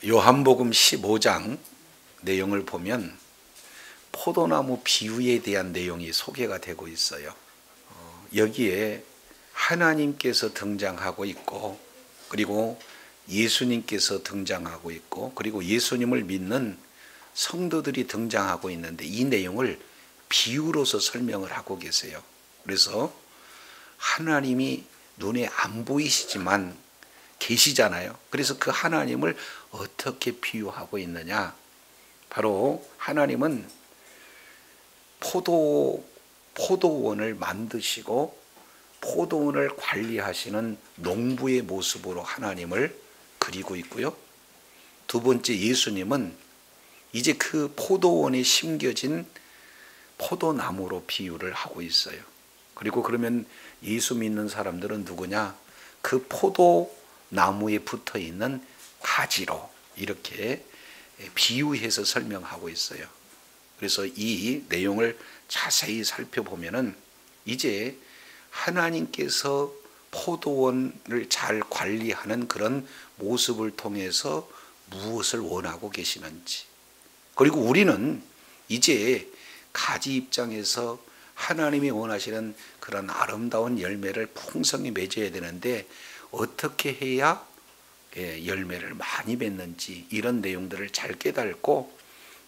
요한복음 15장 내용을 보면 포도나무 비유에 대한 내용이 소개가 되고 있어요. 여기에 하나님께서 등장하고 있고, 그리고 예수님께서 등장하고 있고, 그리고 예수님을 믿는 성도들이 등장하고 있는데, 이 내용을 비유로서 설명을 하고 계세요. 그래서 하나님이 눈에 안 보이시지만 계시잖아요. 그래서 그 하나님을 어떻게 비유하고 있느냐? 바로 하나님은 포도원을 만드시고 포도원을 관리하시는 농부의 모습으로 하나님을 그리고 있고요. 두 번째, 예수님은 이제 그 포도원에 심겨진 포도나무로 비유를 하고 있어요. 그리고 그러면 예수 믿는 사람들은 누구냐? 그 포도나무에 붙어 있는 가지로 이렇게 비유해서 설명하고 있어요. 그래서 이 내용을 자세히 살펴보면은 이제 하나님께서 포도원을 잘 관리하는 그런 모습을 통해서 무엇을 원하고 계시는지, 그리고 우리는 이제 가지 입장에서 하나님이 원하시는 그런 아름다운 열매를 풍성히 맺어야 되는데 어떻게 해야 열매를 많이 맺는지, 이런 내용들을 잘 깨닫고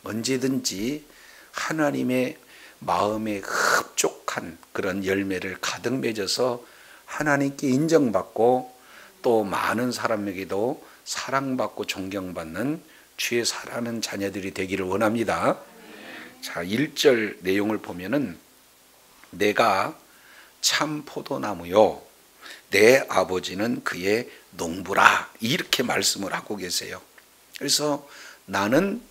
언제든지 하나님의 마음에 흡족한 그런 열매를 가득 맺어서 하나님께 인정받고 또 많은 사람에게도 사랑받고 존경받는 주의 사랑하는 자녀들이 되기를 원합니다. 자, 1절 내용을 보면은 내가 참 포도나무요 내 아버지는 그의 농부라, 이렇게 말씀을 하고 계세요. 그래서 나는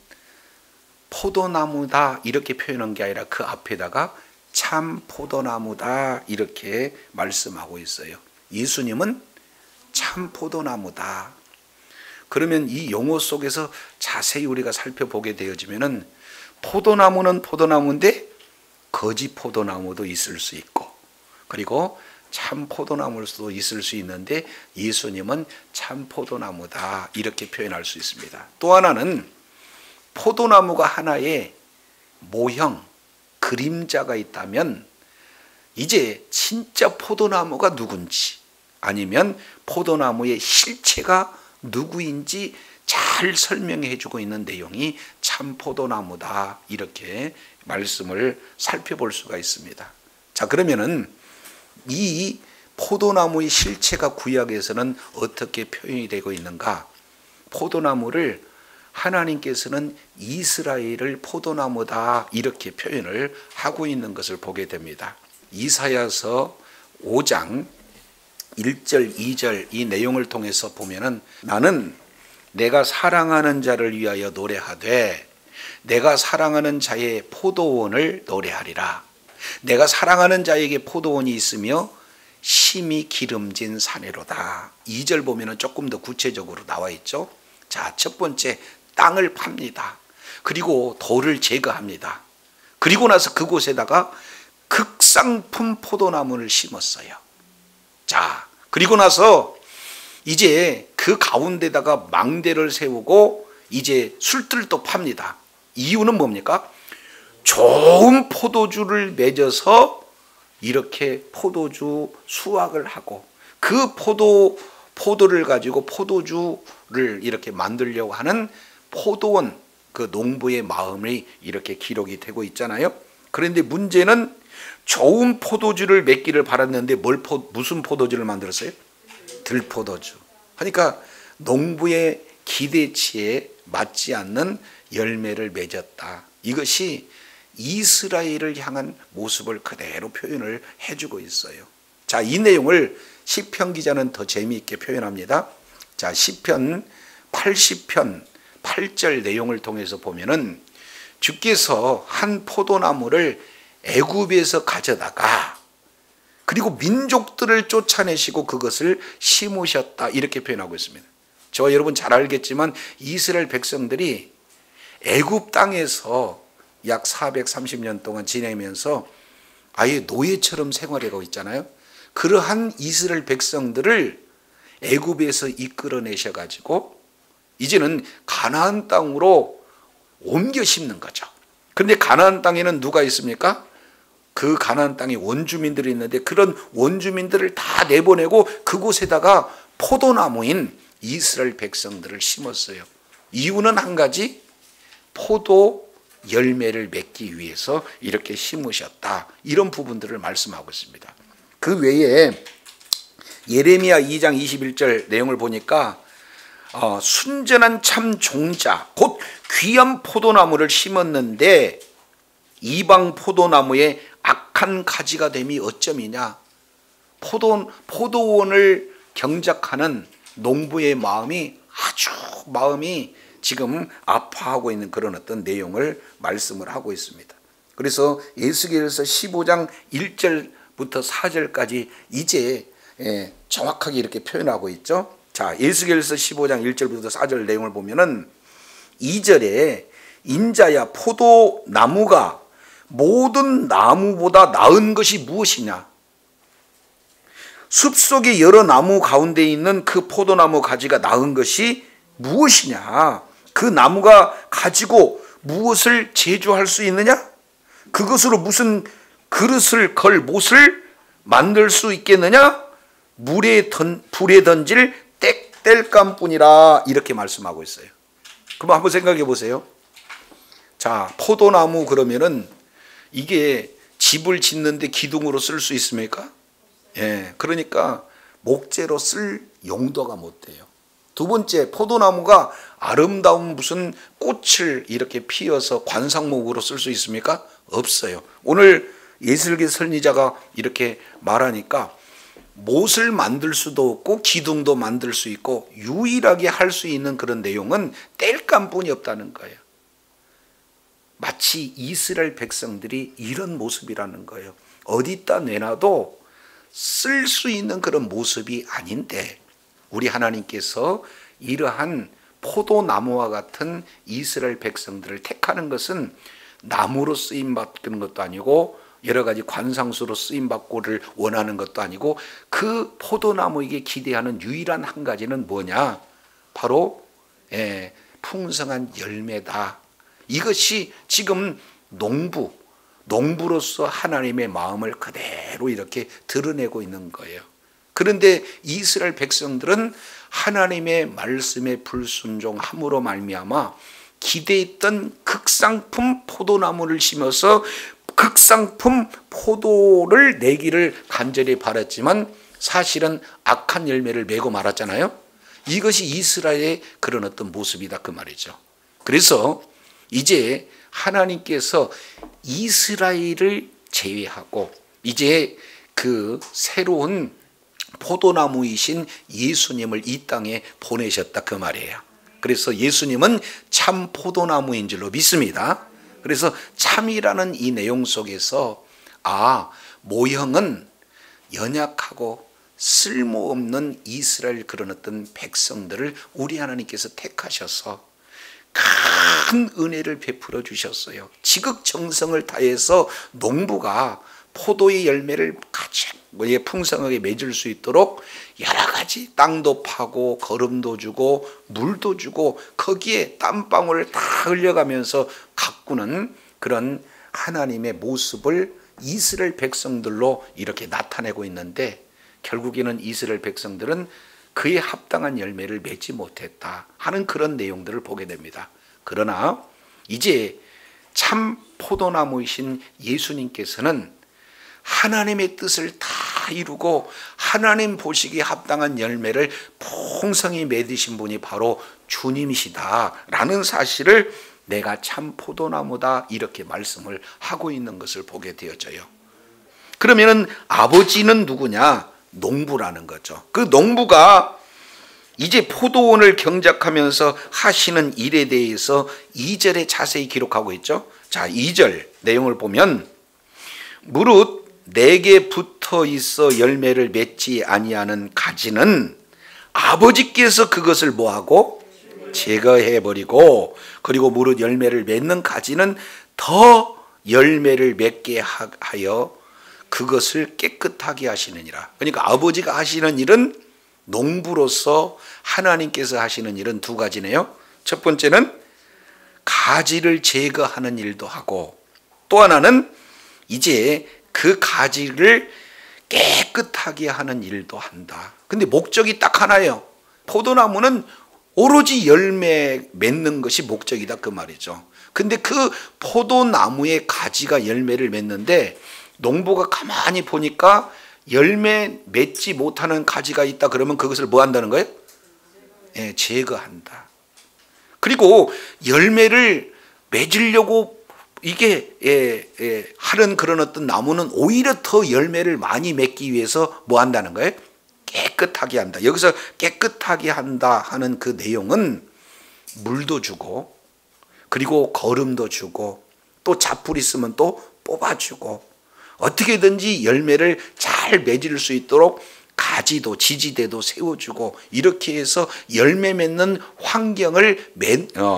포도나무다 이렇게 표현한 게 아니라 그 앞에다가 참 포도나무다 이렇게 말씀하고 있어요. 예수님은 참 포도나무다. 그러면 이 용어 속에서 자세히 우리가 살펴보게 되어지면은 포도나무는 포도나무인데 거짓 포도나무도 있을 수 있고, 그리고 참 포도나무일 수도 있을 수 있는데 예수님은 참 포도나무다 이렇게 표현할 수 있습니다. 또 하나는 포도나무가 하나의 모형, 그림자가 있다면 이제 진짜 포도나무가 누군지, 아니면 포도나무의 실체가 누구인지 잘 설명해 주고 있는 내용이 참 포도나무다 이렇게 말씀을 살펴볼 수가 있습니다. 자, 그러면은 이 포도나무의 실체가 구약에서는 어떻게 표현이 되고 있는가? 포도나무를 하나님께서는 이스라엘을 포도나무다 이렇게 표현을 하고 있는 것을 보게 됩니다. 이사야서 5장 1절 2절 이 내용을 통해서 보면은 나는 내가 사랑하는 자를 위하여 노래하되 내가 사랑하는 자의 포도원을 노래하리라. 내가 사랑하는 자에게 포도원이 있으며 심히 기름진 사내로다. 2절 보면은 조금 더 구체적으로 나와 있죠. 자, 첫 번째, 땅을 팝니다. 그리고 돌을 제거합니다. 그리고 나서 그곳에다가 극상품 포도나무를 심었어요. 자, 그리고 나서 이제 그 가운데다가 망대를 세우고 이제 술들도 팝니다. 이유는 뭡니까? 좋은 포도주를 맺어서 이렇게 포도주 수확을 하고 그 포도를 가지고 포도주를 이렇게 만들려고 하는 포도원, 그 농부의 마음이 이렇게 기록이 되고 있잖아요. 그런데 문제는 좋은 포도주를 맺기를 바랐는데 무슨 포도주를 만들었어요? 들포도주. 그러니까 농부의 기대치에 맞지 않는 열매를 맺었다. 이것이 이스라엘을 향한 모습을 그대로 표현을 해주고 있어요. 자, 이 내용을 시편 기자는 더 재미있게 표현합니다. 자, 시편 80편 8절 내용을 통해서 보면은 주께서 한 포도나무를 애굽에서 가져다가 그리고 민족들을 쫓아내시고 그것을 심으셨다 이렇게 표현하고 있습니다. 저 여러분 잘 알겠지만 이스라엘 백성들이 애굽 땅에서 약 430년 동안 지내면서 아예 노예처럼 생활하고 있잖아요. 그러한 이스라엘 백성들을 애굽에서 이끌어내셔 가지고 이제는 가나안 땅으로 옮겨 심는 거죠. 그런데 가나안 땅에는 누가 있습니까? 그 가나안 땅에 원주민들이 있는데 그런 원주민들을 다 내보내고 그곳에다가 포도나무인 이스라엘 백성들을 심었어요. 이유는 한 가지, 포도 열매를 맺기 위해서 이렇게 심으셨다. 이런 부분들을 말씀하고 있습니다. 그 외에 예레미야 2장 21절 내용을 보니까 순전한 참 종자 곧 귀한 포도나무를 심었는데 이방 포도나무에 악한 가지가 됨이 어쩌미냐. 포도원을 경작하는 농부의 마음이 지금 아파하고 있는 그런 어떤 내용을 말씀을 하고 있습니다. 그래서 에스겔서 15장 1절부터 4절까지 이제 정확하게 이렇게 표현하고 있죠. 자, 에스겔서 15장 1절부터 4절 내용을 보면은 2절에 인자야 포도나무가 모든 나무보다 나은 것이 무엇이냐. 숲속의 여러 나무 가운데 있는 그 포도나무 가지가 나은 것이 무엇이냐. 그 나무가 가지고 무엇을 제조할 수 있느냐. 그것으로 무슨 그릇을 걸 못을 만들 수 있겠느냐. 불에 던질 땔감뿐이라 이렇게 말씀하고 있어요. 그럼 한번 생각해 보세요. 자, 포도나무 그러면은 이게 집을 짓는데 기둥으로 쓸 수 있습니까? 예, 그러니까 목재로 쓸 용도가 못 돼요. 두 번째, 포도나무가 아름다운 무슨 꽃을 이렇게 피워서 관상목으로 쓸 수 있습니까? 없어요. 오늘 예술계 선지자가 이렇게 말하니까 못을 만들 수도 없고 기둥도 만들 수 있고 유일하게 할 수 있는 그런 내용은 땔감뿐이 없다는 거예요. 마치 이스라엘 백성들이 이런 모습이라는 거예요. 어디다 내놔도 쓸 수 있는 그런 모습이 아닌데 우리 하나님께서 이러한 포도나무와 같은 이스라엘 백성들을 택하는 것은 나무로 쓰임받는 것도 아니고 여러 가지 관상수로 쓰임받고를 원하는 것도 아니고 그 포도나무에게 기대하는 유일한 한 가지는 뭐냐? 바로 풍성한 열매다. 이것이 지금 농부로서 하나님의 마음을 그대로 이렇게 드러내고 있는 거예요. 그런데 이스라엘 백성들은 하나님의 말씀에 불순종함으로 말미암아 기대했던 극상품 포도나무를 심어서 극상품 포도를 내기를 간절히 바랐지만 사실은 악한 열매를 메고 말았잖아요. 이것이 이스라엘의 그런 어떤 모습이다 그 말이죠. 그래서 이제 하나님께서 이스라엘을 제외하고 이제 그 새로운 포도나무이신 예수님을 이 땅에 보내셨다 그 말이에요. 그래서 예수님은 참 포도나무인 줄로 믿습니다. 그래서 참이라는 이 내용 속에서 모형은 연약하고 쓸모없는 이스라엘 그런 어떤 백성들을 우리 하나님께서 택하셔서 큰 은혜를 베풀어 주셨어요. 지극정성을 다해서 농부가 포도의 열매를 가장 풍성하게 맺을 수 있도록 여러 가지 땅도 파고 거름도 주고 물도 주고 거기에 땀방울을 다 흘려가면서 가꾸는 그런 하나님의 모습을 이스라엘 백성들로 이렇게 나타내고 있는데 결국에는 이스라엘 백성들은 그에 합당한 열매를 맺지 못했다 하는 그런 내용들을 보게 됩니다. 그러나 이제 참 포도나무이신 예수님께서는 하나님의 뜻을 다 이루고 하나님 보시기에 합당한 열매를 풍성히 맺으신 분이 바로 주님이시다라는 사실을 내가 참 포도나무다 이렇게 말씀을 하고 있는 것을 보게 되어져요. 그러면은 아버지는 누구냐? 농부라는 거죠. 그 농부가 이제 포도원을 경작하면서 하시는 일에 대해서 2절에 자세히 기록하고 있죠. 자, 2절 내용을 보면 무릇 내게 붙어 있어 열매를 맺지 아니하는 가지는 아버지께서 그것을 뭐하고 제거해 버리고 그리고 무릇 열매를 맺는 가지는 더 열매를 맺게 하여 그것을 깨끗하게 하시느니라. 그러니까 아버지가 하시는 일은 농부로서 하나님께서 하시는 일은 두 가지네요. 첫 번째는 가지를 제거하는 일도 하고, 또 하나는 이제 그 가지를 깨끗하게 하는 일도 한다. 근데 목적이 딱 하나예요. 포도나무는 오로지 열매 맺는 것이 목적이다, 그 말이죠. 근데 그 포도나무의 가지가 열매를 맺는데 농부가 가만히 보니까 열매 맺지 못하는 가지가 있다. 그러면 그것을 뭐 한다는 거예요? 예, 제거한다. 그리고 열매를 맺으려고 이게 하는 그런 어떤 나무는 오히려 더 열매를 많이 맺기 위해서 뭐 한다는 거예요? 깨끗하게 한다. 여기서 깨끗하게 한다 하는 그 내용은 물도 주고, 그리고 거름도 주고, 또 잡풀 있으면 또 뽑아주고, 어떻게든지 열매를 잘 맺을 수 있도록 가지도 지지대도 세워주고, 이렇게 해서 열매 맺는 환경을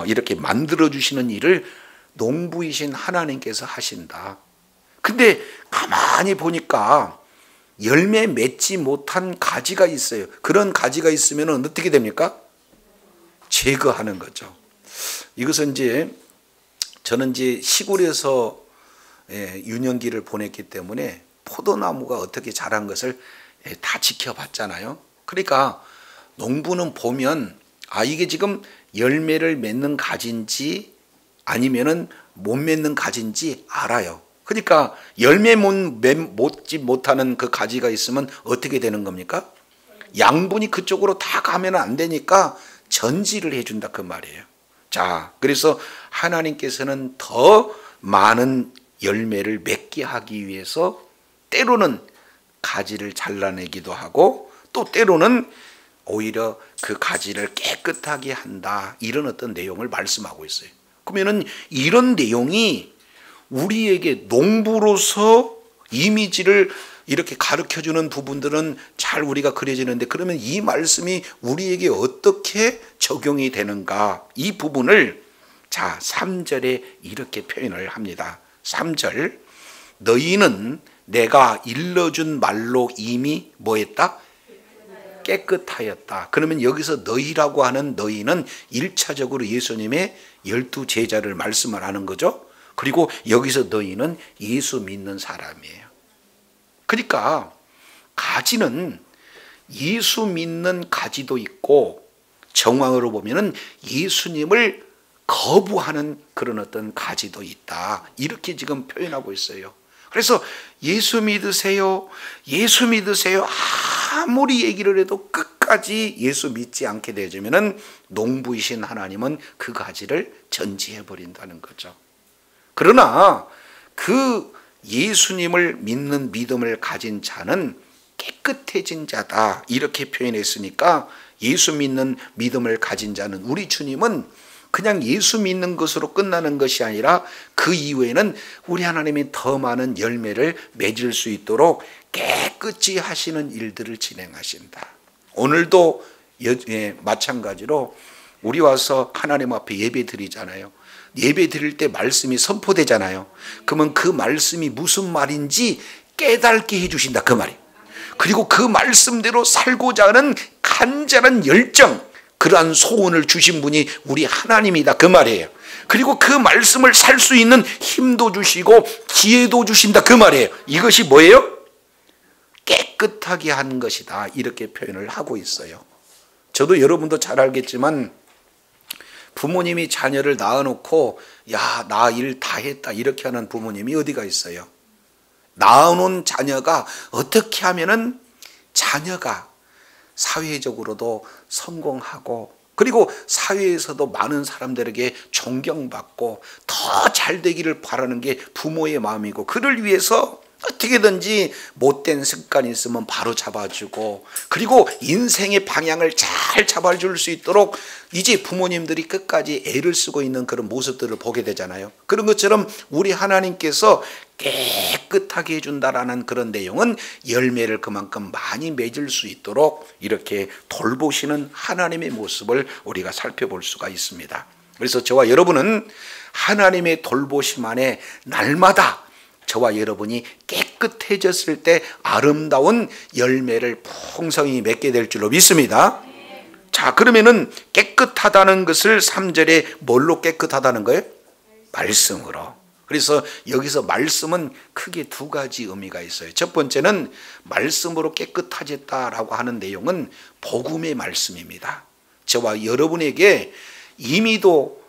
이렇게 만들어 주시는 일을 농부이신 하나님께서 하신다. 근데 가만히 보니까 열매 맺지 못한 가지가 있어요. 그런 가지가 있으면 어떻게 됩니까? 제거하는 거죠. 이것은 저는 시골에서 유년기를 보냈기 때문에 포도나무가 어떻게 자란 것을 다 지켜봤잖아요. 그러니까 농부는 보면 이게 지금 열매를 맺는 가지인지 아니면은 못 맺는 가지인지 알아요. 그러니까 열매 맺지 못하는 그 가지가 있으면 어떻게 되는 겁니까? 양분이 그쪽으로 다 가면 안 되니까 전지를 해준다, 그 말이에요. 자, 그래서 하나님께서는 더 많은 열매를 맺게 하기 위해서 때로는 가지를 잘라내기도 하고, 또 때로는 오히려 그 가지를 깨끗하게 한다, 이런 어떤 내용을 말씀하고 있어요. 그러면은 이런 내용이 우리에게 농부로서 이미지를 이렇게 가르쳐주는 부분들은 잘 우리가 그려지는데, 그러면 이 말씀이 우리에게 어떻게 적용이 되는가, 이 부분을 3절에 이렇게 표현을 합니다. 3절, 너희는 내가 일러준 말로 이미 뭐했다? 깨끗하였다. 그러면 여기서 너희라고 하는 너희는 1차적으로 예수님의 12제자를 말씀을 하는 거죠. 그리고 여기서 너희는 예수 믿는 사람이에요. 그러니까 가지는 예수 믿는 가지도 있고, 정황으로 보면은 예수님을 거부하는 그런 어떤 가지도 있다, 이렇게 지금 표현하고 있어요. 그래서 예수 믿으세요, 예수 믿으세요 아무리 얘기를 해도 끝까지 예수 믿지 않게 되면은 농부이신 하나님은 그 가지를 전지해 버린다는 거죠. 그러나 그 예수님을 믿는 믿음을 가진 자는 깨끗해진 자다, 이렇게 표현했으니까 예수 믿는 믿음을 가진 자는, 우리 주님은 그냥 예수 믿는 것으로 끝나는 것이 아니라 그 이후에는 우리 하나님이 더 많은 열매를 맺을 수 있도록 깨끗이 하시는 일들을 진행하신다. 오늘도 마찬가지로 우리 와서 하나님 앞에 예배 드리잖아요. 예배 드릴 때 말씀이 선포되잖아요. 그러면 그 말씀이 무슨 말인지 깨닫게 해주신다, 그 말이에요. 그리고 그 말씀대로 살고자 하는 간절한 열정, 그러한 소원을 주신 분이 우리 하나님이다, 그 말이에요. 그리고 그 말씀을 살 수 있는 힘도 주시고 기회도 주신다, 그 말이에요. 이것이 뭐예요? 깨끗하게 한 것이다, 이렇게 표현을 하고 있어요. 저도 여러분도 잘 알겠지만 부모님이 자녀를 낳아놓고 야, 나 일 다 했다 이렇게 하는 부모님이 어디가 있어요? 낳아놓은 자녀가 어떻게 하면은 자녀가 사회적으로도 성공하고, 그리고 사회에서도 많은 사람들에게 존경받고 더 잘 되기를 바라는 게 부모의 마음이고, 그를 위해서 어떻게든지 못된 습관이 있으면 바로 잡아주고, 그리고 인생의 방향을 잘 잡아줄 수 있도록 이제 부모님들이 끝까지 애를 쓰고 있는 그런 모습들을 보게 되잖아요. 그런 것처럼 우리 하나님께서 깨끗하게 해준다라는 그런 내용은 열매를 그만큼 많이 맺을 수 있도록 이렇게 돌보시는 하나님의 모습을 우리가 살펴볼 수가 있습니다. 그래서 저와 여러분은 하나님의 돌보심 안에 날마다 저와 여러분이 깨끗해졌을 때 아름다운 열매를 풍성히 맺게 될 줄로 믿습니다. 자, 그러면은 깨끗하다는 것을 3절에 뭘로 깨끗하다는 거예요? 말씀으로. 그래서 여기서 말씀은 크게 두 가지 의미가 있어요. 첫 번째는 말씀으로 깨끗해졌다라고 하는 내용은 복음의 말씀입니다. 저와 여러분에게 이미도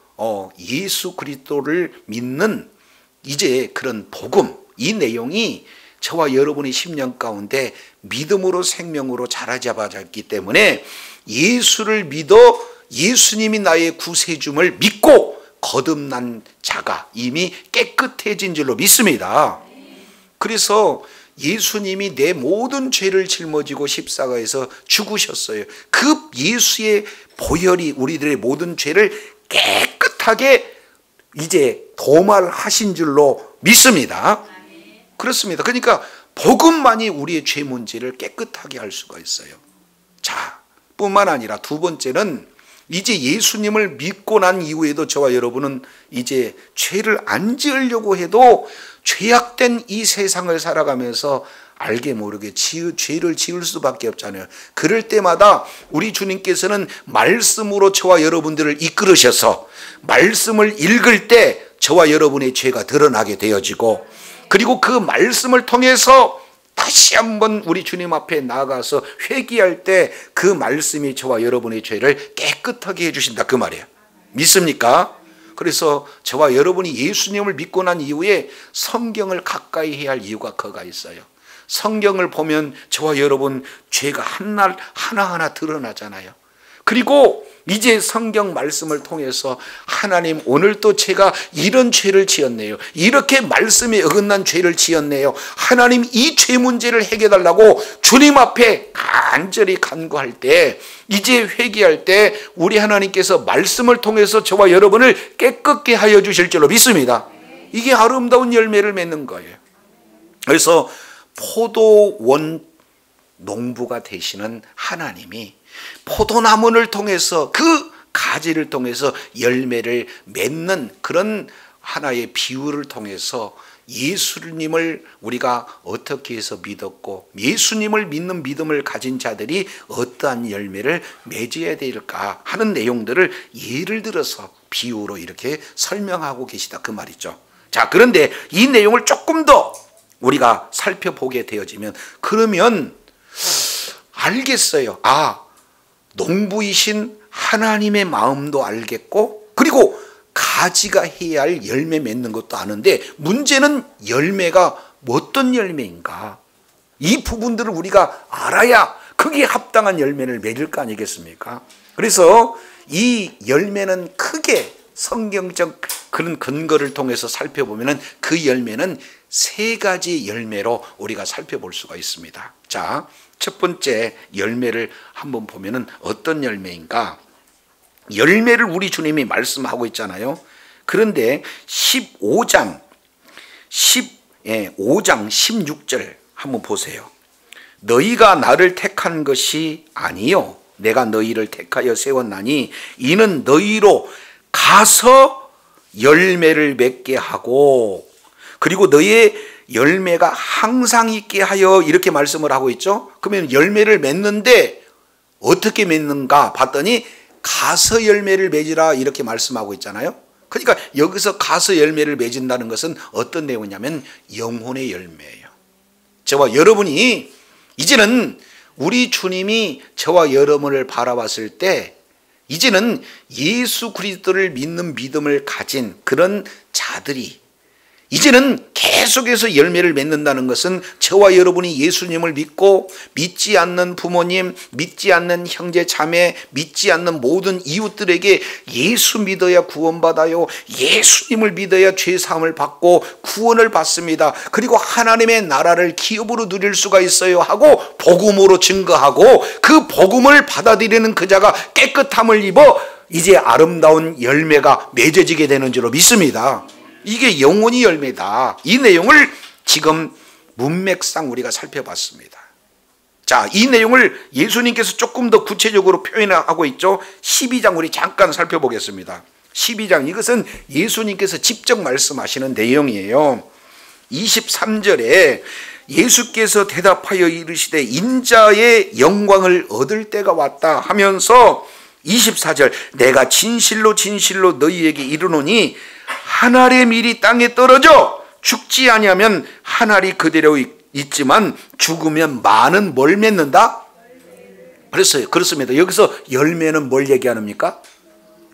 예수 그리스도를 믿는 이제 그런 복음, 이 내용이 저와 여러분의 심령 가운데 믿음으로 생명으로 자라잡았기 때문에 예수를 믿어 예수님이 나의 구세주임을 믿고 거듭난 자가 이미 깨끗해진 줄로 믿습니다. 그래서 예수님이 내 모든 죄를 짊어지고 십자가에서 죽으셨어요. 그 예수의 보혈이 우리들의 모든 죄를 깨끗하게 이제 도말하신 줄로 믿습니다. 그렇습니다. 그러니까 복음만이 우리의 죄 문제를 깨끗하게 할 수가 있어요. 자, 뿐만 아니라 두 번째는 이제 예수님을 믿고 난 이후에도 저와 여러분은 이제 죄를 안 지으려고 해도 죄악된 이 세상을 살아가면서 알게 모르게 죄를 지을 수밖에 없잖아요. 그럴 때마다 우리 주님께서는 말씀으로 저와 여러분들을 이끌으셔서 말씀을 읽을 때 저와 여러분의 죄가 드러나게 되어지고, 그리고 그 말씀을 통해서 다시 한번 우리 주님 앞에 나아가서 회개할 때 그 말씀이 저와 여러분의 죄를 깨끗하게 해주신다, 그 말이에요. 믿습니까? 그래서 저와 여러분이 예수님을 믿고 난 이후에 성경을 가까이 해야 할 이유가 그가 있어요. 성경을 보면 저와 여러분 죄가 한날 하나하나 드러나잖아요. 그리고 이제 성경 말씀을 통해서 하나님, 오늘 또 제가 이런 죄를 지었네요. 이렇게 말씀에 어긋난 죄를 지었네요. 하나님, 이 죄 문제를 해결해달라고 주님 앞에 간절히 간구할 때, 이제 회개할 때 우리 하나님께서 말씀을 통해서 저와 여러분을 깨끗게 하여 주실 줄로 믿습니다. 이게 아름다운 열매를 맺는 거예요. 그래서 포도원 농부가 되시는 하나님이 포도나무를 통해서 그 가지를 통해서 열매를 맺는 그런 하나의 비유를 통해서 예수님을 우리가 어떻게 해서 믿었고 예수님을 믿는 믿음을 가진 자들이 어떠한 열매를 맺어야 될까 하는 내용들을 예를 들어서 비유로 이렇게 설명하고 계시다, 그 말이죠. 자, 그런데 이 내용을 조금 더 우리가 살펴보게 되어지면, 그러면 알겠어요. 아, 농부이신 하나님의 마음도 알겠고, 그리고 가지가 해야 할 열매 맺는 것도 아는데, 문제는 열매가 어떤 열매인가, 이 부분들을 우리가 알아야 거기에 합당한 열매를 맺을 거 아니겠습니까? 그래서 이 열매는 크게 성경적 그런 근거를 통해서 살펴보면 그 열매는 세 가지 열매로 우리가 살펴볼 수가 있습니다. 자, 첫 번째 열매를 한번 보면은 어떤 열매인가? 열매를 우리 주님이 말씀하고 있잖아요. 그런데 5장 16절 한번 보세요. 너희가 나를 택한 것이 아니요 내가 너희를 택하여 세웠나니 이는 너희로 가서 열매를 맺게 하고, 그리고 너희의 열매가 항상 있게 하여, 이렇게 말씀을 하고 있죠. 그러면 열매를 맺는데 어떻게 맺는가 봤더니 가서 열매를 맺으라, 이렇게 말씀하고 있잖아요. 그러니까 여기서 가서 열매를 맺은다는 것은 어떤 내용이냐면 영혼의 열매예요. 저와 여러분이 이제는 우리 주님이 저와 여러분을 바라봤을 때 이제는 예수 그리스도를 믿는 믿음을 가진 그런 자들이 이제는 계속해서 열매를 맺는다는 것은 저와 여러분이 예수님을 믿고 믿지 않는 부모님, 믿지 않는 형제 자매, 믿지 않는 모든 이웃들에게 예수 믿어야 구원받아요, 예수님을 믿어야 죄사함을 받고 구원을 받습니다, 그리고 하나님의 나라를 기업으로 누릴 수가 있어요 하고 복음으로 증거하고 그 복음을 받아들이는 그 자가 깨끗함을 입어 이제 아름다운 열매가 맺어지게 되는 줄로 믿습니다. 이게 영혼이 열매다. 이 내용을 지금 문맥상 우리가 살펴봤습니다. 자, 이 내용을 예수님께서 조금 더 구체적으로 표현하고 있죠. 12장 우리 잠깐 살펴보겠습니다. 12장, 이것은 예수님께서 직접 말씀하시는 내용이에요. 23절에 예수께서 대답하여 이르시되 인자의 영광을 얻을 때가 왔다 하면서 24절 내가 진실로 진실로 너희에게 이르노니 한 알의 밀이 땅에 떨어져 죽지 아니하면 한 알이 그대로 있지만 죽으면 많은 뭘 맺는다? 그렇습니다. 여기서 열매는 뭘 얘기하는입니까?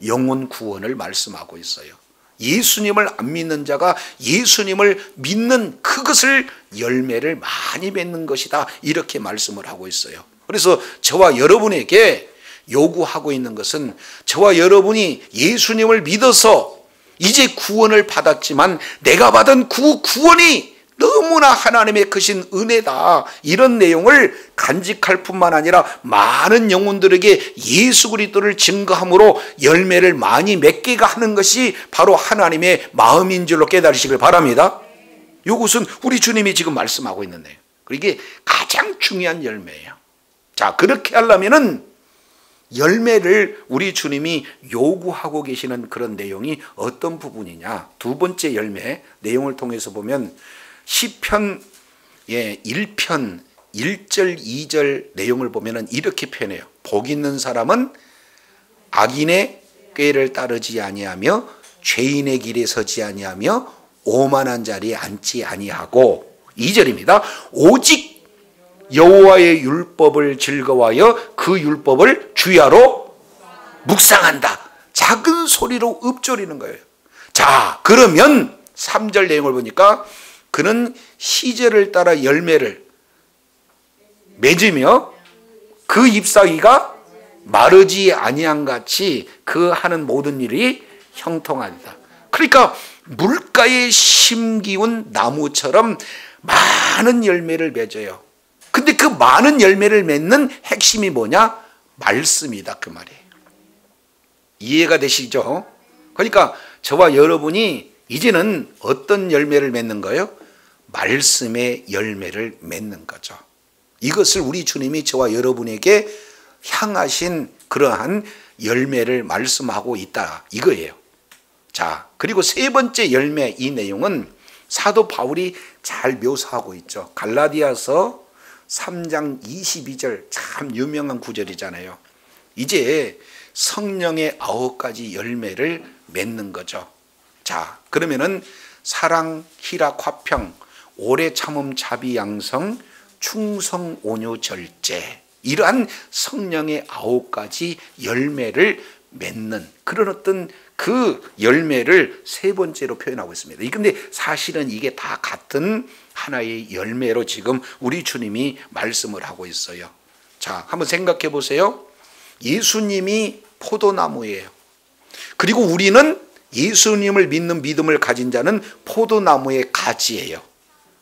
영혼 구원을 말씀하고 있어요. 예수님을 안 믿는 자가 예수님을 믿는 그것을 열매를 많이 맺는 것이다, 이렇게 말씀을 하고 있어요. 그래서 저와 여러분에게 요구하고 있는 것은 저와 여러분이 예수님을 믿어서 이제 구원을 받았지만 내가 받은 그 구원이 너무나 하나님의 크신 은혜다, 이런 내용을 간직할 뿐만 아니라 많은 영혼들에게 예수 그리스도를 증거함으로 열매를 많이 맺게 하는 것이 바로 하나님의 마음인 줄로 깨달으시길 바랍니다. 이것은 우리 주님이 지금 말씀하고 있는 내용, 이게 가장 중요한 열매예요. 자, 그렇게 하려면은 열매를 우리 주님이 요구하고 계시는 그런 내용이 어떤 부분이냐, 두 번째 열매 내용을 통해서 보면 시편 1편 1절 2절 내용을 보면 이렇게 표현해요. 복 있는 사람은 악인의 꾀를 따르지 아니하며 죄인의 길에 서지 아니하며 오만한 자리에 앉지 아니하고, 2절입니다. 오직 여호와의 율법을 즐거워하여 그 율법을 주야로 묵상한다. 작은 소리로 읊조리는 거예요. 자, 그러면 3절 내용을 보니까 그는 시절을 따라 열매를 맺으며 그 잎사귀가 마르지 아니한 같이 그 하는 모든 일이 형통하리다. 그러니까 물가에 심기운 나무처럼 많은 열매를 맺어요. 근데 그 많은 열매를 맺는 핵심이 뭐냐? 말씀이다, 그 말이에요. 이해가 되시죠? 그러니까 저와 여러분이 이제는 어떤 열매를 맺는 거예요? 말씀의 열매를 맺는 거죠. 이것을 우리 주님이 저와 여러분에게 향하신 그러한 열매를 말씀하고 있다, 이거예요. 자, 그리고 세 번째 열매, 이 내용은 사도 바울이 잘 묘사하고 있죠. 갈라디아서 3장 22절, 참 유명한 구절이잖아요. 이제 성령의 9가지 열매를 맺는 거죠. 자, 그러면은 사랑, 희락, 화평, 오래 참음, 자비, 양성, 충성, 온유, 절제, 이러한 성령의 9가지 열매를 맺는 그런 어떤 그 열매를 세 번째로 표현하고 있습니다. 근데 사실은 이게 다 같은 하나의 열매로 지금 우리 주님이 말씀을 하고 있어요. 자, 한번 생각해 보세요. 예수님이 포도나무예요. 그리고 우리는 예수님을 믿는 믿음을 가진 자는 포도나무의 가지예요.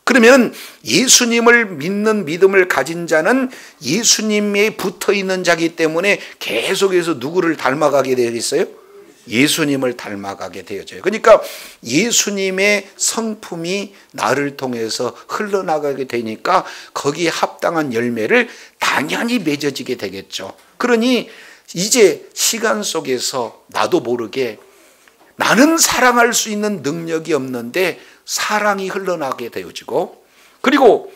그러면 예수님을 믿는 믿음을 가진 자는 예수님에 붙어있는 자기 때문에 계속해서 누구를 닮아가게 되어 있어요? 예수님을 닮아가게 되어져요. 그러니까 예수님의 성품이 나를 통해서 흘러나가게 되니까 거기에 합당한 열매를 당연히 맺어지게 되겠죠. 그러니 이제 시간 속에서 나도 모르게 나는 사랑할 수 있는 능력이 없는데 사랑이 흘러나게 되어지고, 그리고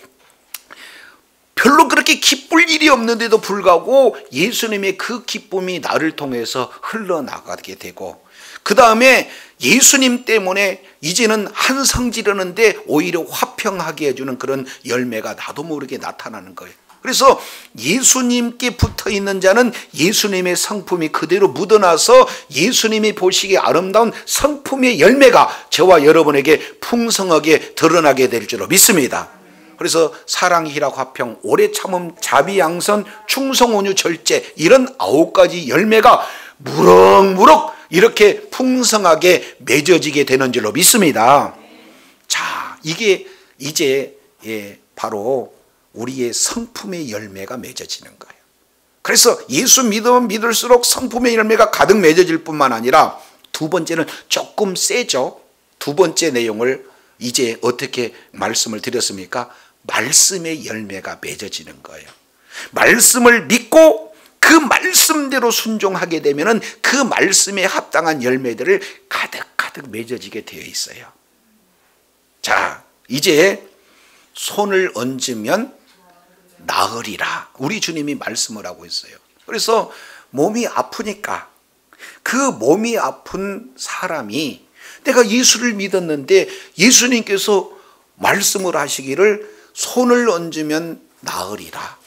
별로 그렇게 기쁠 일이 없는데도 불구하고 예수님의 그 기쁨이 나를 통해서 흘러나가게 되고, 그 다음에 예수님 때문에 이제는 한성 지르는데 오히려 화평하게 해주는 그런 열매가 나도 모르게 나타나는 거예요. 그래서 예수님께 붙어있는 자는 예수님의 성품이 그대로 묻어나서 예수님이 보시기에 아름다운 성품의 열매가 저와 여러분에게 풍성하게 드러나게 될 줄로 믿습니다. 그래서 사랑, 희락, 화평, 오래 참음, 자비, 양선, 충성, 온유, 절제, 이런 9가지 열매가 무럭무럭 이렇게 풍성하게 맺어지게 되는 줄로 믿습니다. 자, 이게 이제 바로 우리의 성품의 열매가 맺어지는 거예요. 그래서 예수 믿으면 믿을수록 성품의 열매가 가득 맺어질 뿐만 아니라 두 번째는 조금 세죠. 두 번째 내용을 이제 어떻게 말씀을 드렸습니까? 말씀의 열매가 맺어지는 거예요. 말씀을 믿고 그 말씀대로 순종하게 되면은 그 말씀에 합당한 열매들을 가득 맺어지게 되어 있어요. 자, 이제 손을 얹으면 나으리라. 우리 주님이 말씀을 하고 있어요. 그래서 몸이 아프니까 그 몸이 아픈 사람이 내가 예수를 믿었는데 예수님께서 말씀을 하시기를 손을 얹으면 나으리라.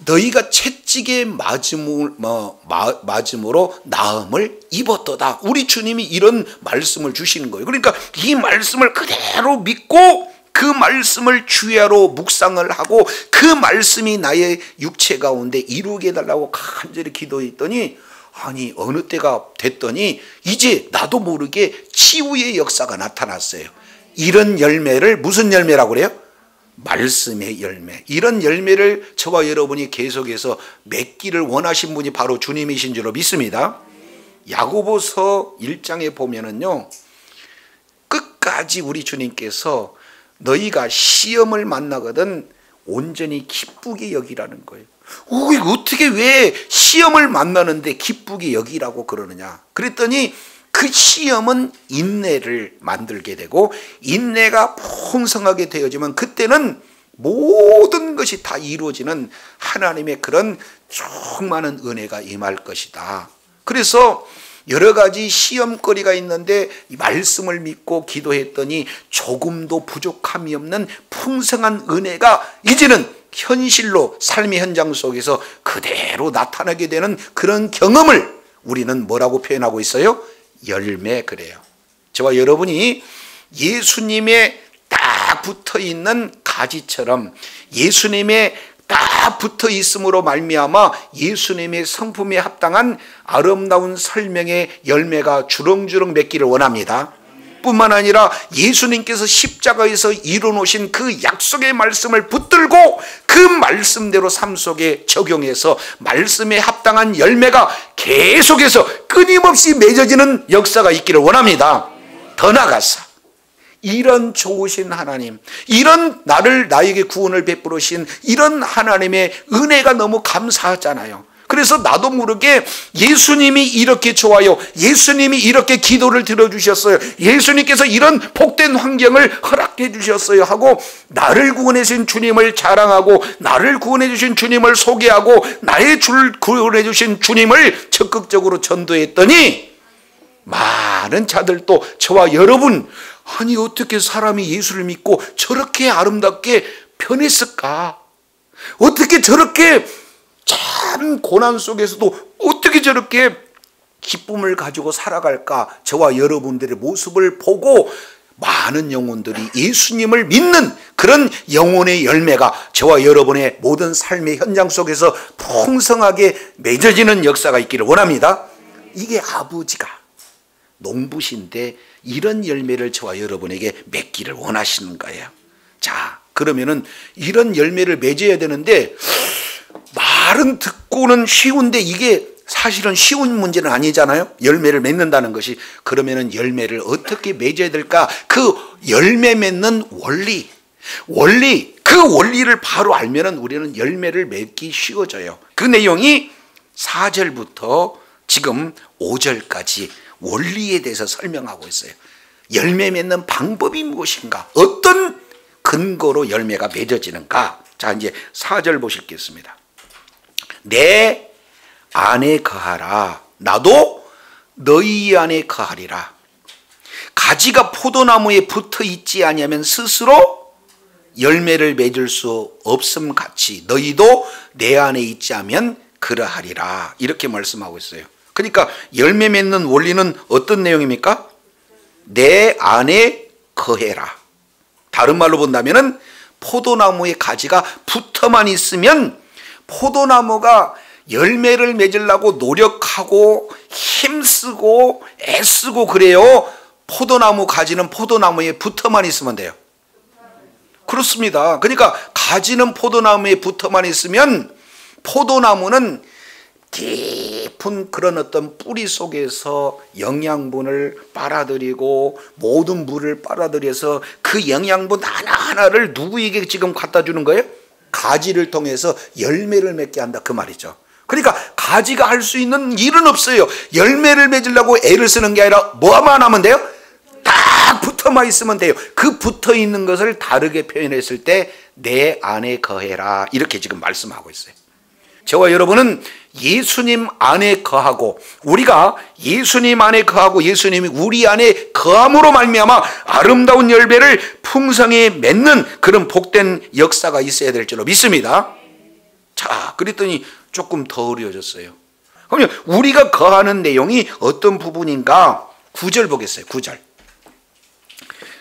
너희가 채찍에 맞음으로 나음을 입었도다. 우리 주님이 이런 말씀을 주시는 거예요. 그러니까 이 말씀을 그대로 믿고 그 말씀을 주야로 묵상을 하고 그 말씀이 나의 육체 가운데 이루게 해달라고 간절히 기도했더니 아니 어느 때가 됐더니 이제 나도 모르게 치유의 역사가 나타났어요. 이런 열매를 무슨 열매라고 그래요? 말씀의 열매. 이런 열매를 저와 여러분이 계속해서 맺기를 원하신 분이 바로 주님이신 줄로 믿습니다. 야고보서 1장에 보면은요, 끝까지 우리 주님께서 너희가 시험을 만나거든 온전히 기쁘게 여기라는 거예요. 어떻게 왜 시험을 만나는데 기쁘게 여기라고 그러느냐? 그랬더니 그 시험은 인내를 만들게 되고 인내가 풍성하게 되어지면 그때는 모든 것이 다 이루어지는 하나님의 그런 충만한 은혜가 임할 것이다. 그래서 여러 가지 시험거리가 있는데 이 말씀을 믿고 기도했더니 조금도 부족함이 없는 풍성한 은혜가 이제는 현실로 삶의 현장 속에서 그대로 나타나게 되는 그런 경험을 우리는 뭐라고 표현하고 있어요? 열매. 그래요. 저와 여러분이 예수님의 딱 붙어있는 가지처럼 예수님의 딱 붙어 있음으로 말미암아 예수님의 성품에 합당한 아름다운 설명의 열매가 주렁주렁 맺기를 원합니다. 뿐만 아니라 예수님께서 십자가에서 이루어놓으신 그 약속의 말씀을 붙들고 그 말씀대로 삶 속에 적용해서 말씀에 합당한 열매가 계속해서 끊임없이 맺어지는 역사가 있기를 원합니다. 더 나아가서 이런 좋으신 하나님, 이런 나에게 구원을 베풀으신 이런 하나님의 은혜가 너무 감사하잖아요. 그래서 나도 모르게 예수님이 이렇게 좋아요, 예수님이 이렇게 기도를 들어주셨어요, 예수님께서 이런 복된 환경을 허락해 주셨어요 하고 나를 구원해 주신 주님을 자랑하고 나를 구원해 주신 주님을 소개하고 나의 구원해 주신 주님을 적극적으로 전도했더니 많은 자들도 저와 여러분, 아니 어떻게 사람이 예수를 믿고 저렇게 아름답게 변했을까? 어떻게 저렇게 참 고난 속에서도 어떻게 저렇게 기쁨을 가지고 살아갈까? 저와 여러분들의 모습을 보고 많은 영혼들이 예수님을 믿는 그런 영혼의 열매가 저와 여러분의 모든 삶의 현장 속에서 풍성하게 맺어지는 역사가 있기를 원합니다. 이게 아버지가 농부신데 이런 열매를 저와 여러분에게 맺기를 원하시는 거예요. 자, 그러면은 이런 열매를 맺어야 되는데 말은 듣고는 쉬운데 이게 사실은 쉬운 문제는 아니잖아요. 열매를 맺는다는 것이. 그러면은 열매를 어떻게 맺어야 될까? 그 열매 맺는 원리, 그 원리를 바로 알면은 우리는 열매를 맺기 쉬워져요. 그 내용이 4절부터 지금 5절까지 원리에 대해서 설명하고 있어요. 열매 맺는 방법이 무엇인가? 어떤 근거로 열매가 맺어지는가? 자, 이제 4절 보시겠습니다. 내 안에 거하라. 나도 너희 안에 거하리라. 가지가 포도나무에 붙어 있지 아니하면 스스로 열매를 맺을 수 없음 같이 너희도 내 안에 있지 않으면 그러하리라. 이렇게 말씀하고 있어요. 그러니까 열매 맺는 원리는 어떤 내용입니까? 내 안에 거해라. 다른 말로 본다면은 포도나무의 가지가 붙어만 있으면 포도나무가 열매를 맺으려고 노력하고 힘쓰고 애쓰고 그래요? 포도나무 가지는 포도나무에 붙어만 있으면 돼요? 그렇습니다. 그러니까 가지는 포도나무에 붙어만 있으면 포도나무는 깊은 그런 어떤 뿌리 속에서 영양분을 빨아들이고 모든 물을 빨아들여서 그 영양분 하나하나를 누구에게 지금 갖다 주는 거예요? 가지를 통해서 열매를 맺게 한다, 그 말이죠. 그러니까 가지가 할 수 있는 일은 없어요. 열매를 맺으려고 애를 쓰는 게 아니라 뭐만 하면 돼요? 다 딱 붙어만 있으면 돼요. 그 붙어 있는 것을 다르게 표현했을 때 내 안에 거해라, 이렇게 지금 말씀하고 있어요. 저와 여러분은 예수님 안에 거하고, 우리가 예수님 안에 거하고 예수님이 우리 안에 거함으로 말미암아 아름다운 열매를 풍성히 맺는 그런 복된 역사가 있어야 될 줄로 믿습니다. 자, 그랬더니 조금 더 어려워졌어요. 그러면 우리가 거하는 내용이 어떤 부분인가? 9절 보겠어요.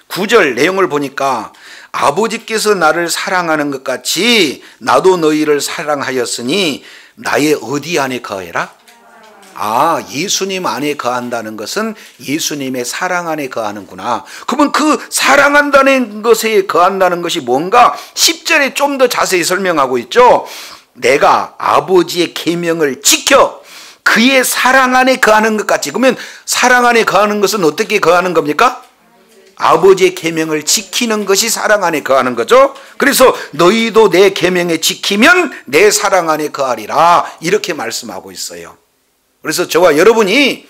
9절 내용을 보니까 아버지께서 나를 사랑하는 것 같이 나도 너희를 사랑하였으니 나의 어디 안에 거해라? 아, 예수님 안에 거한다는 것은 예수님의 사랑 안에 거하는구나. 그러면 그 사랑한다는 것에 거한다는 것이 뭔가 10절에 좀 더 자세히 설명하고 있죠. 내가 아버지의 계명을 지켜 그의 사랑 안에 거하는 것 같이. 그러면 사랑 안에 거하는 것은 어떻게 거하는 겁니까? 아버지의 계명을 지키는 것이 사랑 안에 거하는 거죠. 그래서 너희도 내 계명에 지키면 내 사랑 안에 거하리라, 이렇게 말씀하고 있어요. 그래서 저와 여러분이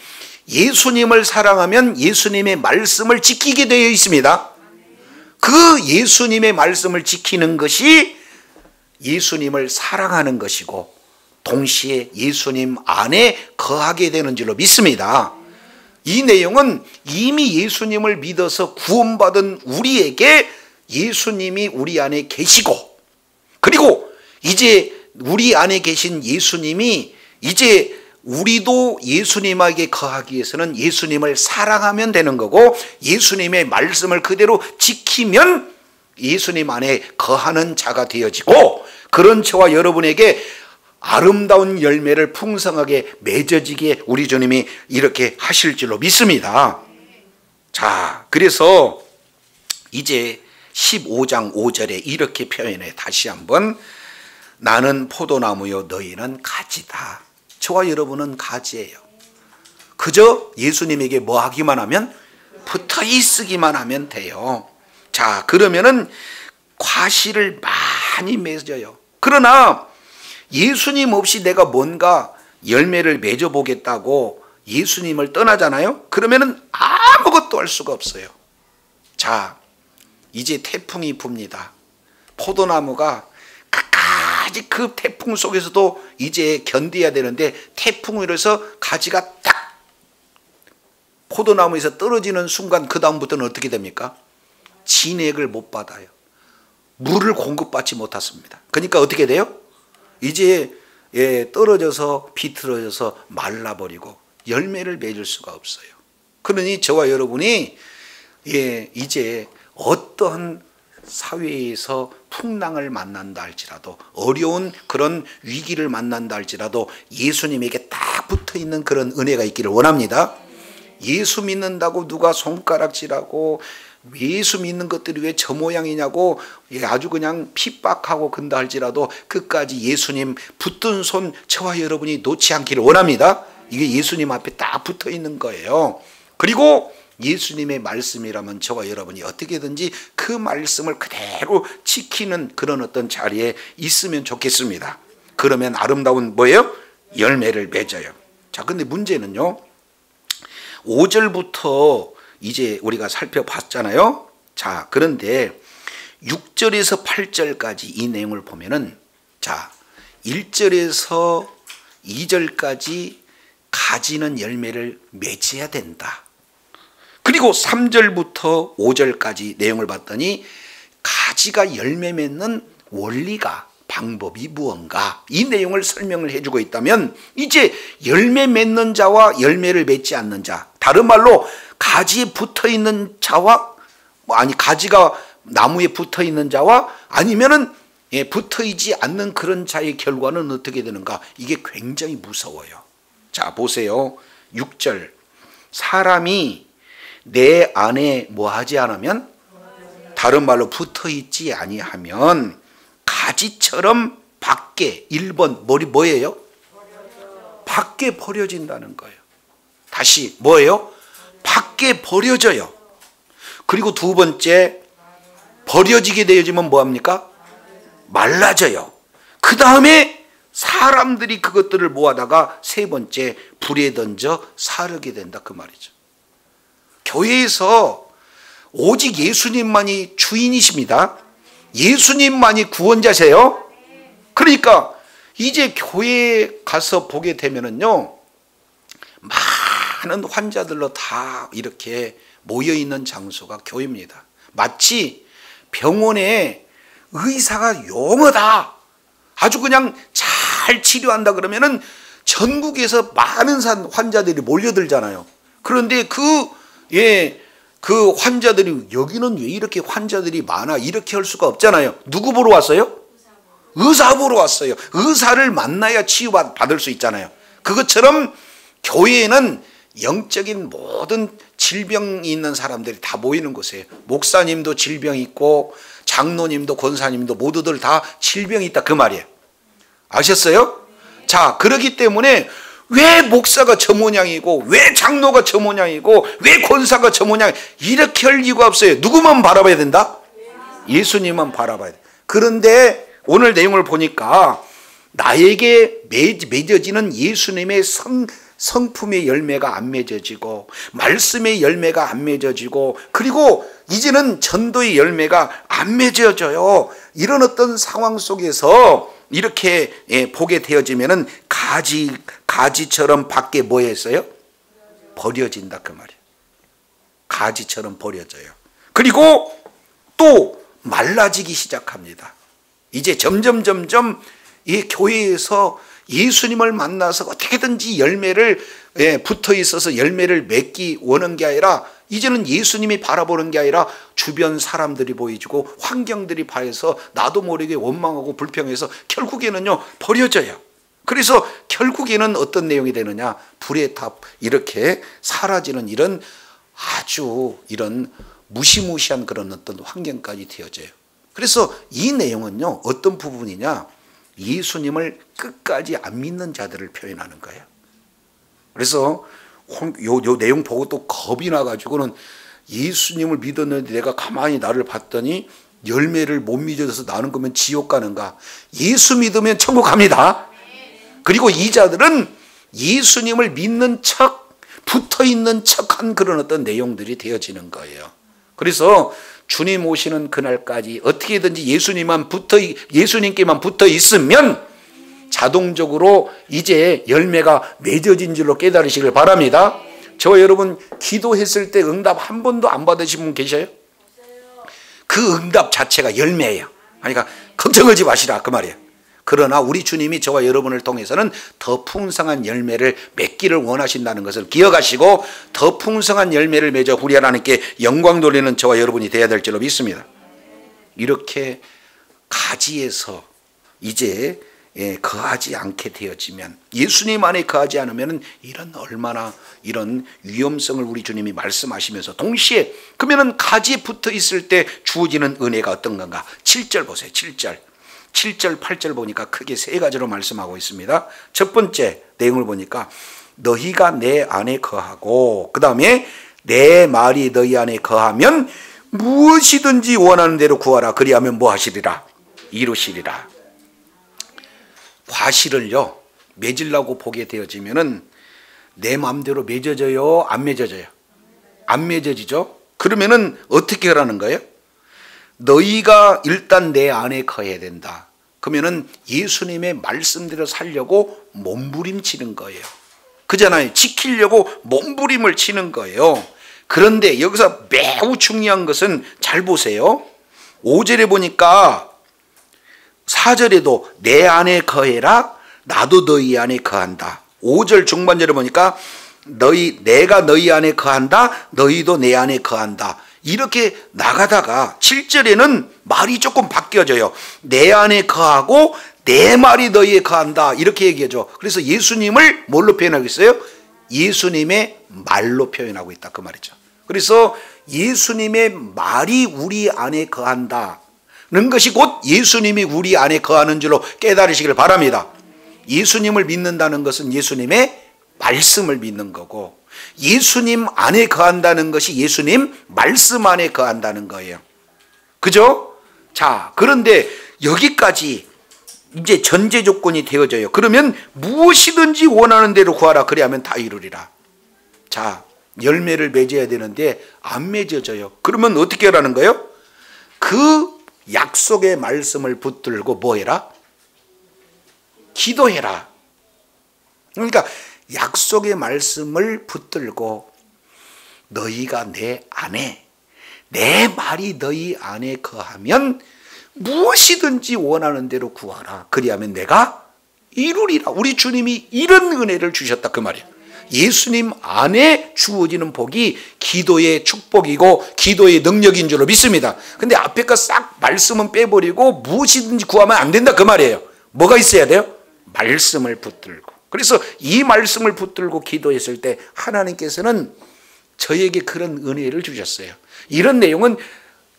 예수님을 사랑하면 예수님의 말씀을 지키게 되어 있습니다. 그 예수님의 말씀을 지키는 것이 예수님을 사랑하는 것이고 동시에 예수님 안에 거하게 되는 줄로 믿습니다. 이 내용은 이미 예수님을 믿어서 구원받은 우리에게 예수님이 우리 안에 계시고, 그리고 이제 우리 안에 계신 예수님이 이제 우리도 예수님에게 거하기 위해서는 예수님을 사랑하면 되는 거고, 예수님의 말씀을 그대로 지키면 예수님 안에 거하는 자가 되어지고, 그런 저와 여러분에게 아름다운 열매를 풍성하게 맺어지게 우리 주님이 이렇게 하실 줄로 믿습니다. 자, 그래서 이제 15장 5절에 이렇게 표현해. 다시 한번, 나는 포도나무요 너희는 가지다. 저와 여러분은 가지예요. 그저 예수님에게 뭐 하기만 하면, 붙어 있으기만 하면 돼요. 자, 그러면은 과실을 많이 맺어요. 그러나 예수님 없이 내가 뭔가 열매를 맺어보겠다고 예수님을 떠나잖아요. 그러면은 아무것도 할 수가 없어요. 자, 이제 태풍이 붑니다. 포도나무가 끝까지 그 태풍 속에서도 이제 견뎌야 되는데, 태풍으로 해서 가지가 딱 포도나무에서 떨어지는 순간 그 다음부터는 어떻게 됩니까? 진액을 못 받아요. 물을 공급받지 못했습니다. 그러니까 어떻게 돼요? 이제 떨어져서 비틀어져서 말라버리고 열매를 맺을 수가 없어요. 그러니 저와 여러분이 이제 어떤 사회에서 풍랑을 만난다 할지라도, 어려운 그런 위기를 만난다 할지라도 예수님에게 딱 붙어있는 그런 은혜가 있기를 원합니다. 예수 믿는다고 누가 손가락질하고 예수 믿는 것들이 왜 저 모양이냐고 아주 그냥 핍박하고 근다 할지라도 끝까지 예수님 붙든 손 저와 여러분이 놓지 않기를 원합니다. 이게 예수님 앞에 딱 붙어 있는 거예요. 그리고 예수님의 말씀이라면 저와 여러분이 어떻게든지 그 말씀을 그대로 지키는 그런 어떤 자리에 있으면 좋겠습니다. 그러면 아름다운 뭐예요? 열매를 맺어요. 자, 근데 문제는요, 5절부터 이제 우리가 살펴봤잖아요. 자, 그런데 6절에서 8절까지 이 내용을 보면은, 자, 1절에서 2절까지 가지는 열매를 맺어야 된다. 그리고 3절부터 5절까지 내용을 봤더니 가지가 열매 맺는 원리가, 방법이 무언가, 이 내용을 설명을 해주고 있다면, 이제 열매 맺는 자와 열매를 맺지 않는 자, 다른 말로 가지에 붙어있는 자와 가지가 나무에 붙어있는 자와 아니면은 붙어있지 않는 그런 자의 결과는 어떻게 되는가? 이게 굉장히 무서워요. 자, 보세요. 6절, 사람이 내 안에 뭐 하지 않으면, 다른 말로 붙어있지 아니하면 가지처럼 밖에, 1번 뭐예요? 밖에 버려진다는 거예요. 다시 뭐예요? 밖에 버려져요. 그리고 두 번째, 버려지게 되어지면 뭐합니까? 말라져요. 그 다음에 사람들이 그것들을 모아다가 세 번째, 불에 던져 사르게 된다, 그 말이죠. 교회에서 오직 예수님만이 주인이십니다. 예수님만이 구원자세요. 그러니까 이제 교회에 가서 보게 되면은요, 많은 환자들로 다 이렇게 모여있는 장소가 교회입니다. 마치 병원에 의사가 용어다, 아주 그냥 잘 치료한다 그러면은 전국에서 많은 환자들이 몰려들잖아요. 그런데 그 환자들이, 여기는 왜 이렇게 환자들이 많아, 이렇게 할 수가 없잖아요. 누구 보러 왔어요? 의사 보러 왔어요. 의사를 만나야 치유받을 수 있잖아요. 그것처럼 교회에는 영적인 모든 질병이 있는 사람들이 다 모이는 곳이에요. 목사님도 질병이 있고 장로님도 권사님도 모두들 다 질병이 있다, 그 말이에요. 아셨어요? 자, 그렇기 때문에 왜 목사가 저 모양이고 왜 장로가 저 모양이고 왜 권사가 저 모양, 이렇게 할 이유가 없어요. 누구만 바라봐야 된다? 예수님만 바라봐야 돼. 그런데 오늘 내용을 보니까 나에게 맺어지는 예수님의 성품의 열매가 안 맺어지고 말씀의 열매가 안 맺어지고 그리고 이제는 전도의 열매가 안 맺어져요. 이런 어떤 상황 속에서 이렇게 보게 되어지면은 가지처럼 밖에 뭐 했어요? 버려진다, 그 말이에요. 가지처럼 버려져요. 그리고 또 말라지기 시작합니다. 이제 점점 이 교회에서 예수님을 만나서 어떻게든지 열매를 붙어 있어서 열매를 맺기 원하는 게 아니라 이제는 예수님이 바라보는 게 아니라 주변 사람들이 보이고 환경들이 봐서 나도 모르게 원망하고 불평해서 결국에는요 버려져요. 그래서 결국에는 어떤 내용이 되느냐, 불의 탑, 이렇게 사라지는 이런 아주 이런 무시무시한 그런 어떤 환경까지 되어져요. 그래서 이 내용은요 어떤 부분이냐, 예수님을 끝까지 안 믿는 자들을 표현하는 거예요. 그래서 요 내용 보고 또 겁이 나가지고는 예수님을 믿었는데 내가 가만히 나를 봤더니 열매를 못 맺어서 나는 거면 지옥 가는가? 예수 믿으면 천국 갑니다. 그리고 이 자들은 예수님을 믿는 척, 붙어 있는 척한 그런 어떤 내용들이 되어지는 거예요. 그래서 주님 오시는 그날까지 어떻게든지 예수님께만 붙어 있으면 자동적으로 이제 열매가 맺어진 줄로 깨달으시길 바랍니다. 저 여러분 기도했을 때 응답 한 번도 안 받으신 분 계셔요? 그 응답 자체가 열매예요. 그러니까 걱정하지 마시라, 그 말이에요. 그러나 우리 주님이 저와 여러분을 통해서는 더 풍성한 열매를 맺기를 원하신다는 것을 기억하시고 더 풍성한 열매를 맺어 우리 하나님께 영광 돌리는 저와 여러분이 되어야 될 줄로 믿습니다. 이렇게 가지에서 이제 거하지 않게 되어지면, 예수님 안에 거하지 않으면 얼마나 이런 위험성을 우리 주님이 말씀하시면서 동시에 그러면은 가지에 붙어 있을 때 주어지는 은혜가 어떤 건가? 7절 보세요. 7절 8절 보니까 크게 세 가지로 말씀하고 있습니다. 첫 번째 내용을 보니까 너희가 내 안에 거하고, 그 다음에 내 말이 너희 안에 거하면 무엇이든지 원하는 대로 구하라. 그리하면 뭐 하시리라? 이루시리라. 과실을요 맺으려고 보게 되어지면은 내 마음대로 맺어져요? 안 맺어져요? 안 맺어지죠? 그러면은 어떻게 하라는 거예요? 너희가 일단 내 안에 거해야 된다. 그러면은 예수님의 말씀대로 살려고 몸부림치는 거예요. 그잖아요. 지키려고 몸부림을 치는 거예요. 그런데 여기서 매우 중요한 것은 잘 보세요. 5절에 보니까 4절에도 내 안에 거해라, 나도 너희 안에 거한다. 5절 중반절에 보니까 내가 너희 안에 거한다, 너희도 내 안에 거한다. 이렇게 나가다가 7절에는 말이 조금 바뀌어져요. 내 안에 거하고 내 말이 너희에 거한다, 이렇게 얘기하죠. 그래서 예수님을 뭘로 표현하고 있어요? 예수님의 말로 표현하고 있다, 그 말이죠. 그래서 예수님의 말이 우리 안에 거한다 는 것이 곧 예수님이 우리 안에 거하는 줄로 깨달으시길 바랍니다. 예수님을 믿는다는 것은 예수님의 말씀을 믿는 거고, 예수님 안에 거한다는 것이 예수님 말씀 안에 거한다는 거예요. 그죠? 자, 그런데 여기까지 이제 전제 조건이 되어져요. 그러면 무엇이든지 원하는 대로 구하라. 그리하면 다 이루리라. 자, 열매를 맺어야 되는데 안 맺어져요. 그러면 어떻게 하라는 거예요? 그 약속의 말씀을 붙들고 뭐 해라? 기도해라. 그러니까 약속의 말씀을 붙들고 너희가 내 안에, 내 말이 너희 안에 거하면 무엇이든지 원하는 대로 구하라. 그리하면 내가 이루리라. 우리 주님이 이런 은혜를 주셨다 그 말이에요. 예수님 안에 주어지는 복이 기도의 축복이고 기도의 능력인 줄로 믿습니다. 근데 앞에 거 싹 말씀은 빼버리고 무엇이든지 구하면 안 된다 그 말이에요. 뭐가 있어야 돼요? 말씀을 붙들고. 그래서 이 말씀을 붙들고 기도했을 때 하나님께서는 저에게 그런 은혜를 주셨어요. 이런 내용은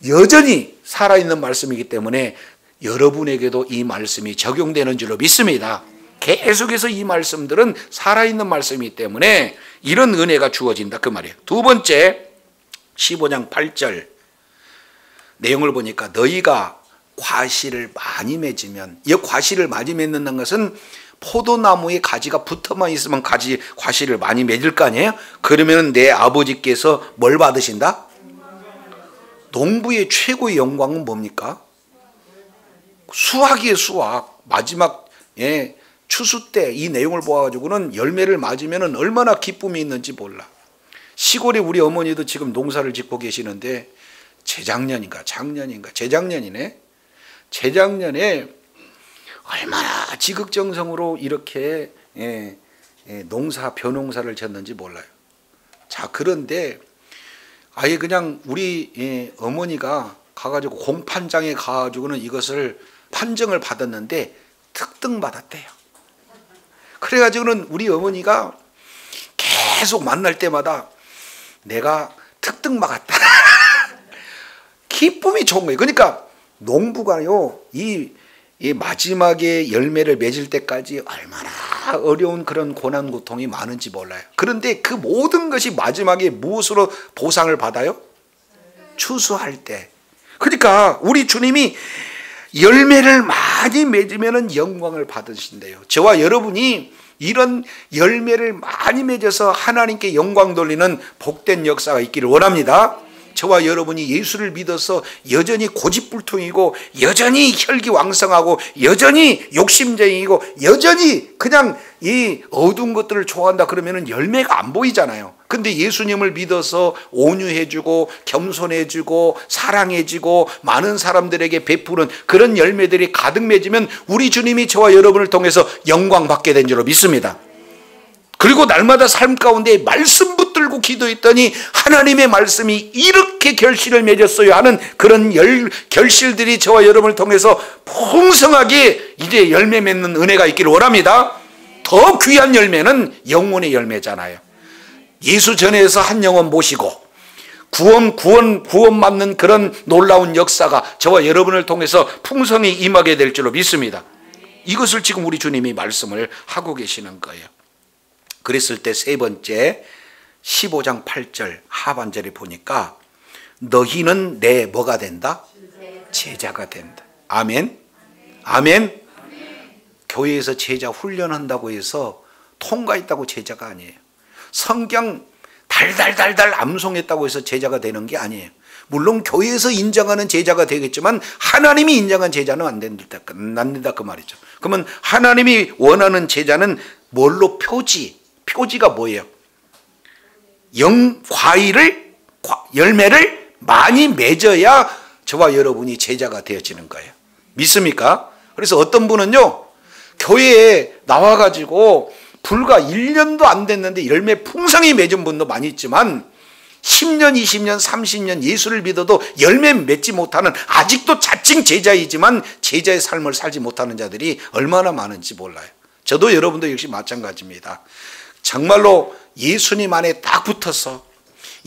여전히 살아있는 말씀이기 때문에 여러분에게도 이 말씀이 적용되는 줄로 믿습니다. 계속해서 이 말씀들은 살아있는 말씀이기 때문에 이런 은혜가 주어진다 그 말이에요. 두 번째 15장 8절 내용을 보니까 너희가 과실을 많이 맺으면, 이 과실을 많이 맺는다는 것은 포도나무에 가지가 붙어만 있으면 과실을 많이 맺을 거 아니에요? 그러면 내 아버지께서 뭘 받으신다? 농부의 최고의 영광은 뭡니까? 수확이에요. 수확. 마지막 추수 때 이 내용을 보아가지고는 열매를 맞으면 얼마나 기쁨이 있는지 몰라. 시골에 우리 어머니도 지금 농사를 짓고 계시는데 재작년이네. 재작년에 얼마나 지극정성으로 이렇게 벼농사를 졌는지 몰라요. 자, 그런데 아예 그냥 우리 어머니가 가가지고 공판장에 가가지고는 이것을 판정을 받았는데 특등 받았대요. 그래가지고는 우리 어머니가 계속 만날 때마다 내가 특등 받았다. 기쁨이 좋은 거예요. 그러니까 농부가요, 이 마지막에 열매를 맺을 때까지 얼마나 어려운 그런 고난 고통이 많은지 몰라요. 그런데 그 모든 것이 마지막에 무엇으로 보상을 받아요? 추수할 때. 그러니까 우리 주님이 열매를 많이 맺으면 영광을 받으신대요. 저와 여러분이 이런 열매를 많이 맺어서 하나님께 영광 돌리는 복된 역사가 있기를 원합니다. 저와 여러분이 예수를 믿어서 여전히 고집불통이고 여전히 혈기왕성하고 여전히 욕심쟁이고 여전히 그냥 이 어두운 것들을 좋아한다 그러면 열매가 안 보이잖아요. 근데 예수님을 믿어서 온유해주고 겸손해지고 사랑해지고 많은 사람들에게 베푸는 그런 열매들이 가득 맺으면 우리 주님이 저와 여러분을 통해서 영광 받게 된 줄로 믿습니다. 그리고 날마다 삶 가운데 말씀 붙들고 기도했더니 하나님의 말씀이 이렇게 결실을 맺었어요 하는 그런 결실들이 저와 여러분을 통해서 풍성하게 이제 열매 맺는 은혜가 있기를 원합니다. 더 귀한 열매는 영혼의 열매잖아요. 예수 전에서 한 영혼 모시고 구원받는 그런 놀라운 역사가 저와 여러분을 통해서 풍성히 임하게 될 줄로 믿습니다. 이것을 지금 우리 주님이 말씀을 하고 계시는 거예요. 그랬을 때 세 번째 15장 8절 하반절에 보니까 너희는 내 뭐가 된다? 제자가 된다. 아멘. 아멘. 교회에서 제자 훈련한다고 해서 통과했다고 제자가 아니에요. 성경 달달달달 암송했다고 해서 제자가 되는 게 아니에요. 물론 교회에서 인정하는 제자가 되겠지만 하나님이 인정한 제자는 안 된다 그 말이죠. 그러면 하나님이 원하는 제자는 뭘로 표지가 뭐예요? 열매를 많이 맺어야 저와 여러분이 제자가 되어지는 거예요. 믿습니까? 그래서 어떤 분은요, 교회에 나와가지고 불과 1년도 안 됐는데 열매 풍성히 맺은 분도 많이 있지만 10년, 20년, 30년 예수를 믿어도 열매 맺지 못하는 아직도 자칭 제자이지만 제자의 삶을 살지 못하는 자들이 얼마나 많은지 몰라요. 저도 여러분도 역시 마찬가지입니다. 정말로 예수님 안에 딱 붙어서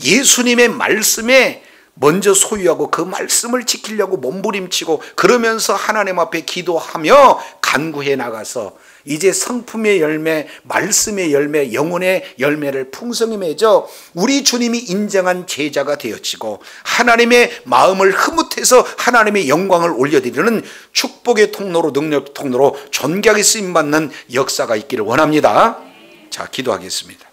예수님의 말씀에 먼저 소유하고 그 말씀을 지키려고 몸부림치고 그러면서 하나님 앞에 기도하며 간구해 나가서 이제 성품의 열매, 말씀의 열매, 영혼의 열매를 풍성히 맺어 우리 주님이 인정한 제자가 되어지고 하나님의 마음을 흐뭇해서 하나님의 영광을 올려드리는 축복의 통로로 능력 통로로 존귀하게 쓰임받는 역사가 있기를 원합니다. 자, 기도하겠습니다.